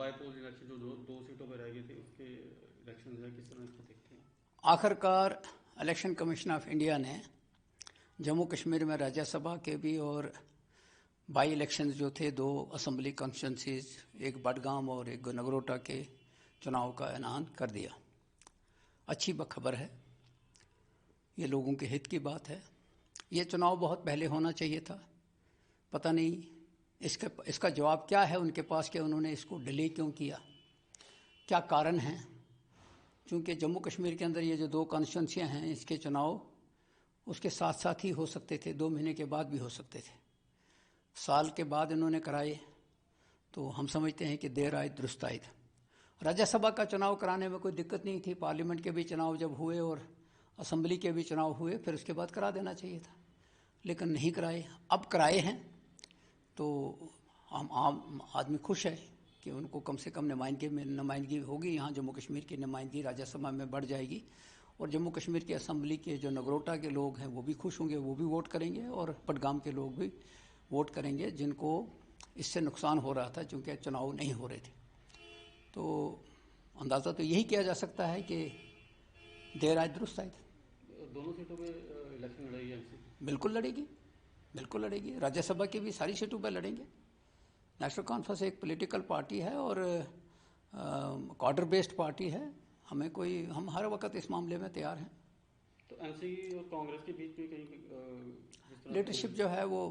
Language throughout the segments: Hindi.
बाईपोल इलेक्शन जो दो सीटों पर रह गए थे उसके इलेक्शन है, किस तरह इसको देखते हैं? आखिरकार इलेक्शन कमीशन ऑफ इंडिया ने जम्मू कश्मीर में राज्यसभा के भी और बाई इलेक्शन जो थे, दो असम्बली कॉन्स्टिट्यूंसीज, एक बडगाम और एक नगरोटा के चुनाव का ऐलान कर दिया। अच्छी खबर है, ये लोगों के हित की बात है। ये चुनाव बहुत पहले होना चाहिए था। पता नहीं इसका जवाब क्या है उनके पास कि उन्होंने इसको डिले क्यों किया, क्या कारण है। क्योंकि जम्मू कश्मीर के अंदर ये जो दो कॉन्स्टिट्यूंसियाँ हैं, इसके चुनाव उसके साथ साथ ही हो सकते थे, 2 महीने के बाद भी हो सकते थे। साल के बाद इन्होंने कराए तो हम समझते हैं कि देर आए दुरुस्त आए। राज्यसभा का चुनाव कराने में कोई दिक्कत नहीं थी। पार्लियामेंट के भी चुनाव जब हुए और असम्बली के भी चुनाव हुए, फिर उसके बाद करा देना चाहिए था, लेकिन नहीं कराए। अब कराए हैं तो हम आम आदमी खुश है कि उनको कम से कम नुमाइंदगी होगी। यहाँ जम्मू कश्मीर की नुमाइंदगी राज्यसभा में बढ़ जाएगी और जम्मू कश्मीर की असम्बली के जो नगरोटा के लोग हैं वो भी खुश होंगे, वो भी वोट करेंगे और बडगाम के लोग भी वोट करेंगे, जिनको इससे नुकसान हो रहा था क्योंकि चुनाव नहीं हो रहे थे। तो अंदाज़ा तो यही किया जा सकता है कि देर आए दुरुस्त आए। दोनों सीटों पे इलेक्शन लड़ेगी एनसी? बिल्कुल लड़ेगी। राज्यसभा की भी सारी सीटों पर लड़ेंगे। नेशनल कॉन्फ्रेंस एक पॉलिटिकल पार्टी है और कॉर्डर बेस्ड पार्टी है। हम हर वक्त इस मामले में तैयार हैं। तो एनसी और कांग्रेस के बीच में कहीं लीडरशिप जो है वो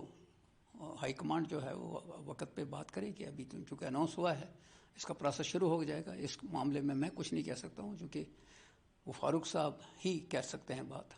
हाईकमांड जो है वो वक्त पे बात करेगी। अभी तो चूँकि अनाउंस हुआ है, इसका प्रोसेस शुरू हो जाएगा। इस मामले में मैं कुछ नहीं कह सकता हूँ, क्योंकि वो फारूक साहब ही कह सकते हैं बात।